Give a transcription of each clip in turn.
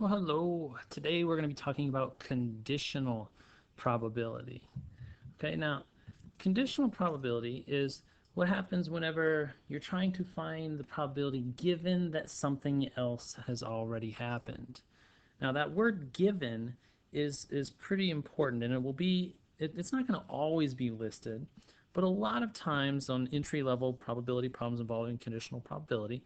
Well, hello. Today we're going to be talking about conditional probability. Okay, now conditional probability is what happens whenever you're trying to find the probability given that something else has already happened. Now that word given is pretty important, and it's not going to always be listed, but a lot of times on entry-level probability problems involving conditional probability,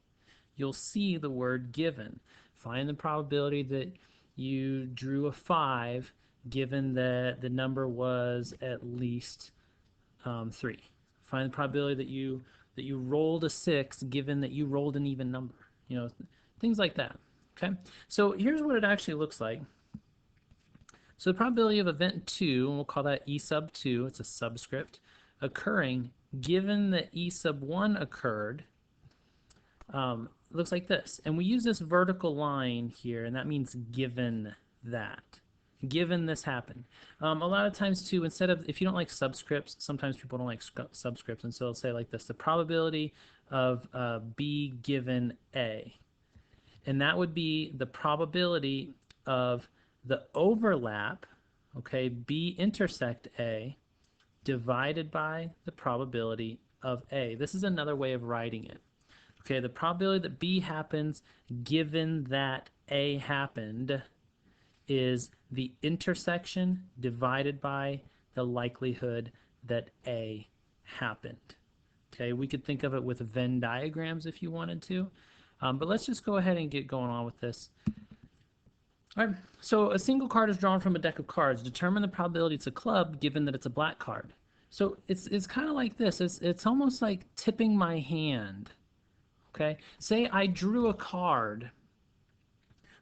you'll see the word given. Find the probability that you drew a 5 given that the number was at least 3. Find the probability that you rolled a 6 given that you rolled an even number. You know, things like that. Okay, so here's what it actually looks like. So the probability of event 2, and we'll call that E sub 2, it's a subscript, occurring given that E sub 1 occurred, looks like this. And we use this vertical line here, and that means given that. Given this happened. A lot of times, too, instead of, if you don't like subscripts, sometimes people don't like subscripts, and so they'll say like this, the probability of B given A. And that would be the probability of the overlap, okay, B intersect A, divided by the probability of A. This is another way of writing it. Okay, the probability that B happens given that A happened is the intersection divided by the likelihood that A happened. Okay, we could think of it with Venn diagrams if you wanted to, but let's just go ahead and get going on with this. All right, so a single card is drawn from a deck of cards. Determine the probability it's a club given that it's a black card. So it's kind of like this. It's almost like tipping my hand. Okay, say I drew a card,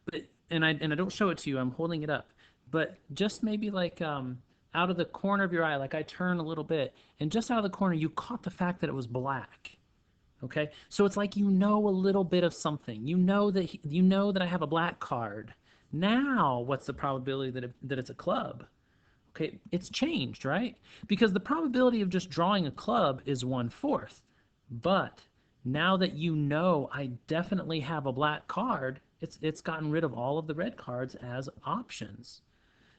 but and I don't show it to you. I'm holding it up, but just maybe like out of the corner of your eye, like I turn a little bit, and just out of the corner, you caught the fact that it was black. Okay, so it's like you know a little bit of something. You know that I have a black card. Now, what's the probability that it's a club? Okay, it's changed, right? Because the probability of just drawing a club is 1/4. But now that you know I definitely have a black card, it's gotten rid of all of the red cards as options.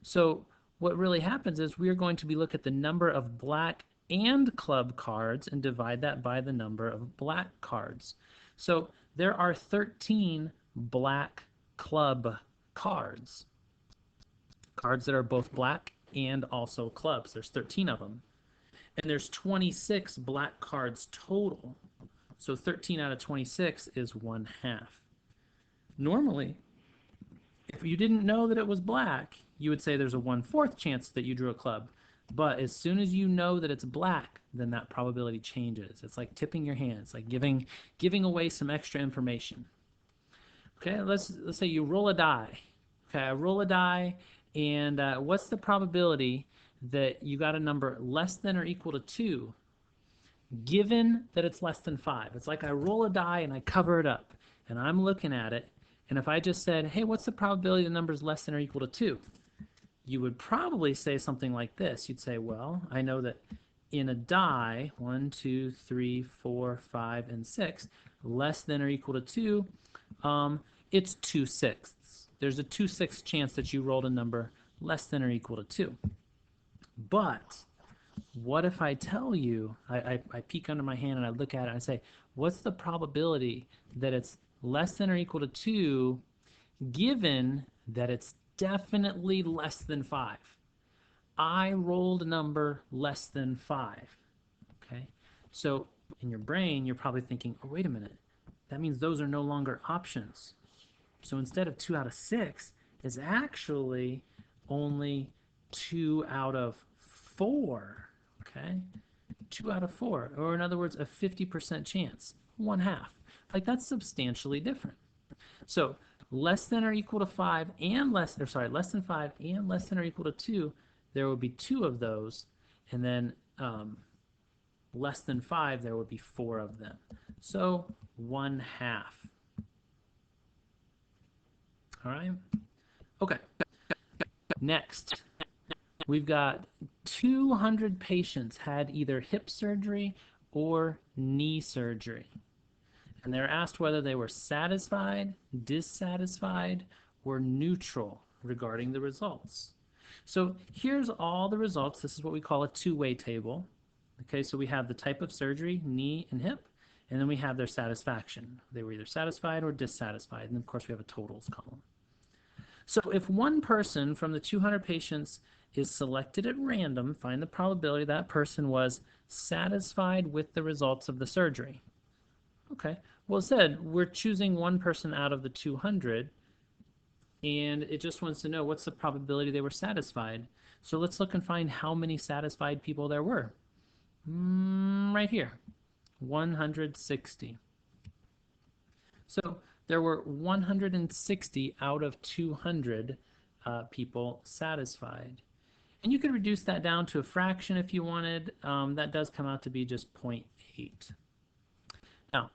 So what really happens is we're going to be look at the number of black and club cards and divide that by the number of black cards. So there are 13 black club cards. Cards that are both black and also clubs. There's 13 of them. And there's 26 black cards total. So 13 out of 26 is 1/2. Normally, if you didn't know that it was black, you would say there's a 1/4 chance that you drew a club. But as soon as you know that it's black, then that probability changes. It's like tipping your hand. It's like giving away some extra information. Okay, let's say you roll a die. Okay, I roll a die, and what's the probability that you got a number less than or equal to 2 given that it's less than 5? It's like I roll a die and I cover it up, and I'm looking at it, and if I just said, hey, what's the probability the number is less than or equal to 2? You would probably say something like this. You'd say, well, I know that in a die, 1, 2, 3, 4, 5, and 6, less than or equal to 2, it's 2/6. There's a 2/6 chance that you rolled a number less than or equal to 2. But what if I tell you, I peek under my hand and I look at it and I say, what's the probability that it's less than or equal to 2 given that it's definitely less than 5? I rolled a number less than 5. Okay, so in your brain, you're probably thinking, oh, wait a minute. That means those are no longer options. So instead of 2 out of 6, it's actually only 2 out of 4. Okay, 2 out of 4, or in other words, a 50% chance, 1/2. Like that's substantially different. So less than or equal to 5 and less than 5 and less than or equal to 2, there would be 2 of those, and then less than 5, there would be 4 of them. So 1/2. All right. Okay. Next, we've got 200 patients had either hip surgery or knee surgery. And they're asked whether they were satisfied, dissatisfied, or neutral regarding the results. So here's all the results. This is what we call a two-way table. Okay, so we have the type of surgery, knee and hip, and then we have their satisfaction. They were either satisfied or dissatisfied, and of course we have a totals column. So if one person from the 200 patients is selected at random, find the probability that person was satisfied with the results of the surgery. Okay, well, it said we're choosing one person out of the 200, and it just wants to know what's the probability they were satisfied. So let's look and find how many satisfied people there were. Right here, 160. So there were 160 out of 200 people satisfied. And you could reduce that down to a fraction if you wanted. That does come out to be just 0.8. Now,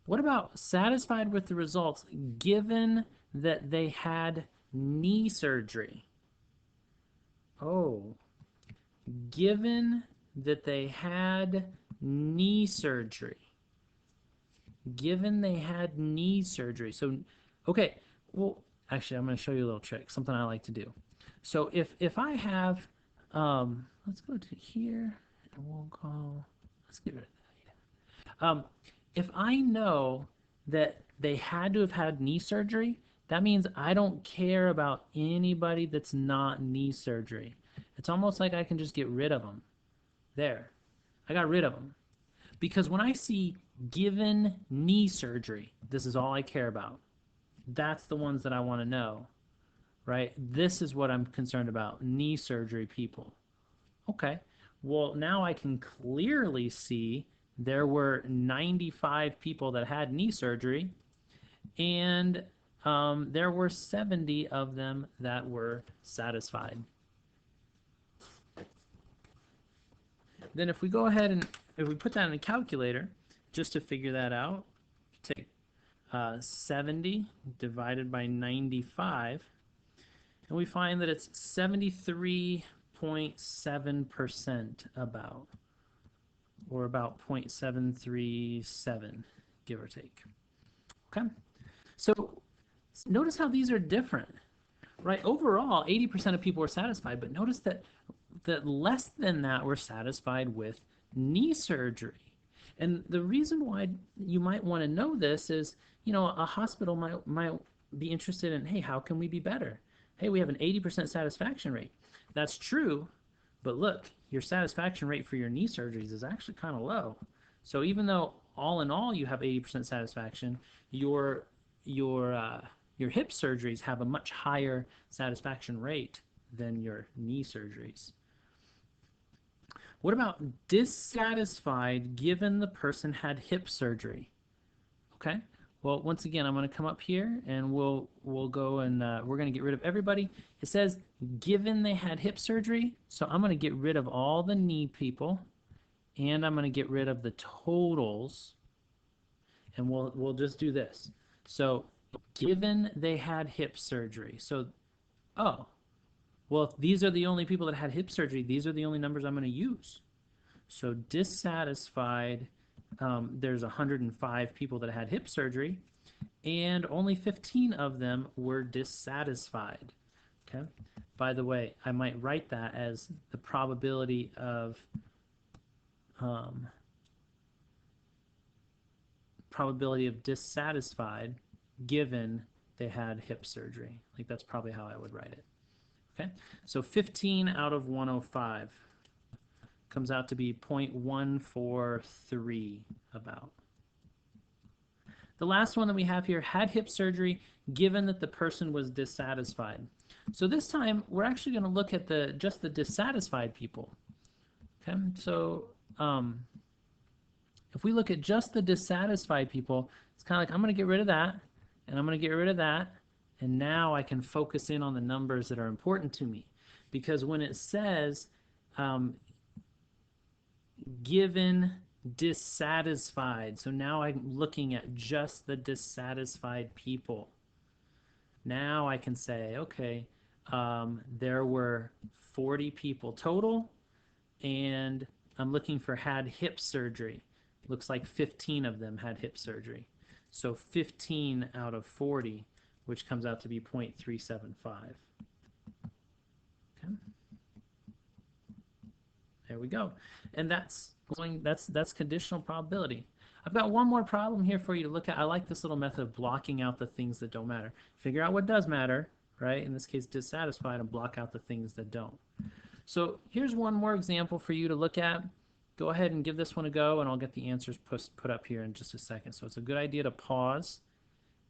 what about satisfied with the results given that they had knee surgery? Oh, given that they had knee surgery. Given they had knee surgery. So, okay, well, actually, I'm going to show you a little trick, something I like to do. So if I have, let's go to here, and we'll go, let's get rid of that. If I know that they had to have had knee surgery, that means I don't care about anybody that's not knee surgery. It's almost like I can just get rid of them. There, I got rid of them. Because when I see given knee surgery, this is all I care about. That's the ones that I want to know, right? This is what I'm concerned about, knee surgery people. Okay, well, now I can clearly see there were 95 people that had knee surgery, and there were 70 of them that were satisfied. Then if we go ahead and if we put that in a calculator, just to figure that out, take 70 divided by 95, and we find that it's 73.7% about, or about 0.737, give or take. Okay, so notice how these are different, right? Overall, 80% of people were satisfied, but notice that less than that were satisfied with knee surgery. And the reason why you might want to know this is, you know, a hospital might be interested in, hey, how can we be better? Hey, we have an 80% satisfaction rate. That's true, but look, your satisfaction rate for your knee surgeries is actually kind of low. So even though all in all you have 80% satisfaction, your hip surgeries have a much higher satisfaction rate than your knee surgeries. What about dissatisfied given the person had hip surgery? Okay, well, once again, I'm going to come up here and we'll go and we're going to get rid of everybody. It says given they had hip surgery, so I'm going to get rid of all the knee people, and I'm going to get rid of the totals, and we'll just do this. So given they had hip surgery, so well, if these are the only people that had hip surgery, these are the only numbers I'm going to use. So dissatisfied, there's 105 people that had hip surgery, and only 15 of them were dissatisfied. Okay. By the way, I might write that as the probability of dissatisfied given they had hip surgery. Like, that's probably how I would write it. Okay, so 15 out of 105 comes out to be 0.143 about. The last one that we have here, had hip surgery given that the person was dissatisfied. So this time we're actually going to look at just the dissatisfied people. Okay, so if we look at just the dissatisfied people, it's kind of like I'm going to get rid of that, and I'm going to get rid of that, and now I can focus in on the numbers that are important to me. Because when it says given dissatisfied, so now I'm looking at just the dissatisfied people. Now I can say, okay, there were 40 people total, and I'm looking for had hip surgery. Looks like 15 of them had hip surgery. So 15 out of 40 which comes out to be 0.375. Okay. There we go. And that's conditional probability. I've got one more problem here for you to look at. I like this little method of blocking out the things that don't matter. Figure out what does matter, right? In this case, dissatisfied, and block out the things that don't. So here's one more example for you to look at. Go ahead and give this one a go, and I'll get the answers put up here in just a second. So it's a good idea to pause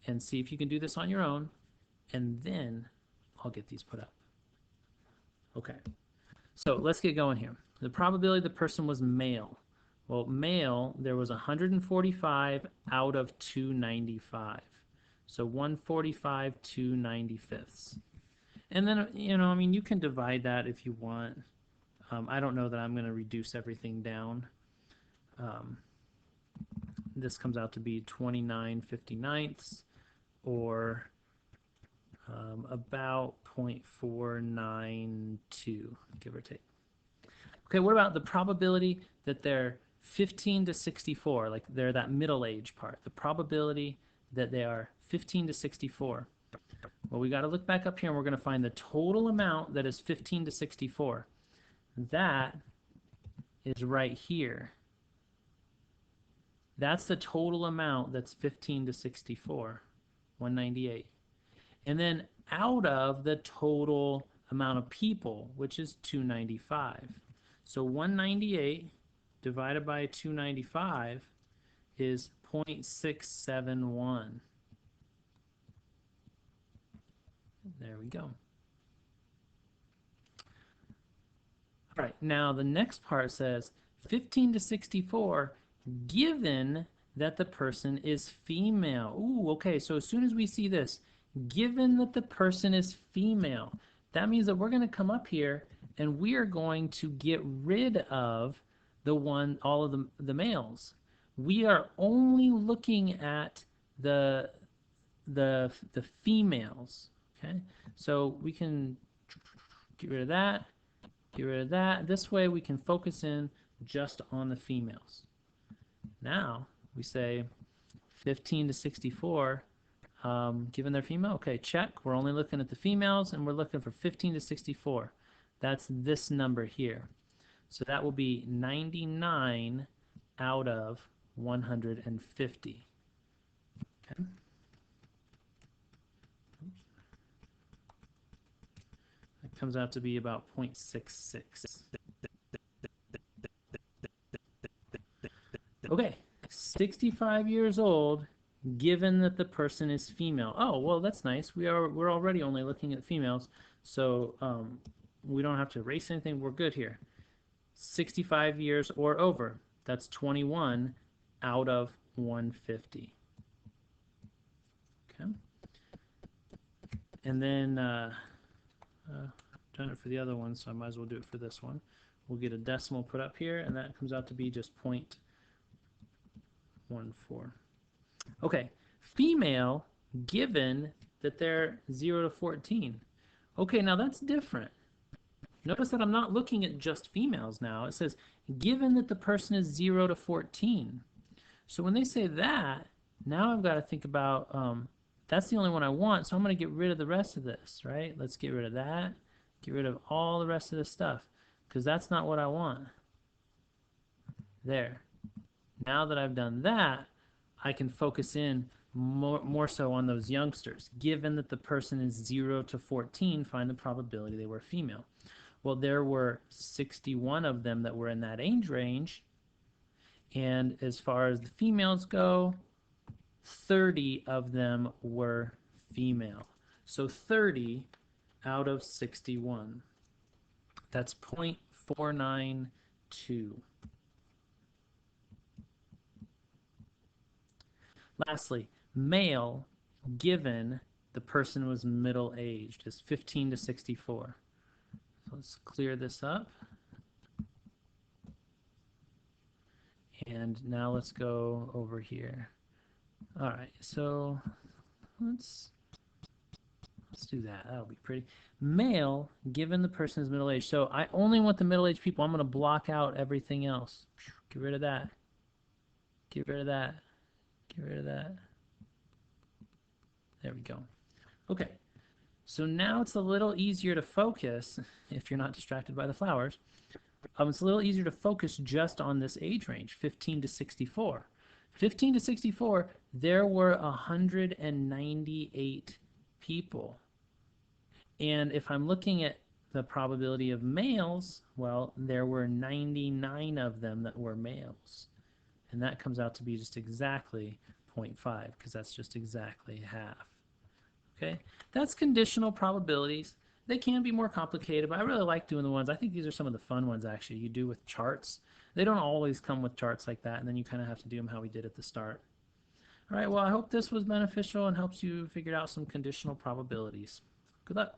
and see if you can do this on your own, and then I'll get these put up. Okay, so let's get going here. The probability the person was male. Well, male, there was 145 out of 295. So 145 2/95. And then, I mean, you can divide that if you want. I don't know that I'm going to reduce everything down. This comes out to be 29/59, or about 0.492, give or take. Okay, what about the probability that they're 15 to 64, like they're that middle age part, the probability that they are 15 to 64. Well, we got to look back up here and we're going to find the total amount that is 15 to 64. That is right here. That's the total amount that's 15 to 64, 198. And then out of the total amount of people, which is 295. So 198 divided by 295 is 0.671. There we go. All right, now the next part says 15 to 64 given that the person is female. Ooh, okay, so as soon as we see this, given that the person is female, that means that we're going to come up here and we are going to get rid of all of the males. We are only looking at the females. Okay, so we can get rid of that, get rid of that. This way we can focus in just on the females. Now we say 15 to 64, given they're female. Okay, check. We're only looking at the females, and we're looking for 15 to 64. That's this number here. So that will be 99 out of 150. Okay. That comes out to be about 0.66. Okay, 65 years old, given that the person is female. Oh, well, that's nice. We're already only looking at females, so we don't have to erase anything. We're good here. 65 years or over. That's 21 out of 150. Okay. And then done it for the other one, so I might as well do it for this one. We'll get a decimal put up here, and that comes out to be just 0.14. Okay, female, given that they're 0 to 14. Okay, now that's different. Notice that I'm not looking at just females now. It says, given that the person is 0 to 14. So when they say that, now I've got to think about, that's the only one I want, so I'm going to get rid of the rest of this, right? Let's get rid of that. Get rid of all the rest of this stuff, because that's not what I want. There. Now that I've done that, I can focus in more so on those youngsters. Given that the person is 0 to 14, find the probability they were female. Well, there were 61 of them that were in that age range, and as far as the females go, 30 of them were female. So 30 out of 61. That's 0.492. Lastly, male, given the person was middle-aged, is 15 to 64. So let's clear this up. And now let's go over here. All right, so let's do that. That'll be pretty. Male, given the person is middle-aged. So I only want the middle-aged people. I'm going to block out everything else. Get rid of that. Get rid of that. Get rid of that. There we go. Okay, so now it's a little easier to focus if you're not distracted by the flowers. It's a little easier to focus just on this age range, 15 to 64. 15 to 64, there were 198 people. And if I'm looking at the probability of males, well, there were 99 of them that were males. And that comes out to be just exactly 0.5, because that's just exactly half. Okay, that's conditional probabilities. They can be more complicated, but I really like doing the ones. I think these are some of the fun ones actually you do with charts. They don't always come with charts like that, and then you kind of have to do them how we did at the start. All right, well, I hope this was beneficial and helps you figure out some conditional probabilities. Good luck.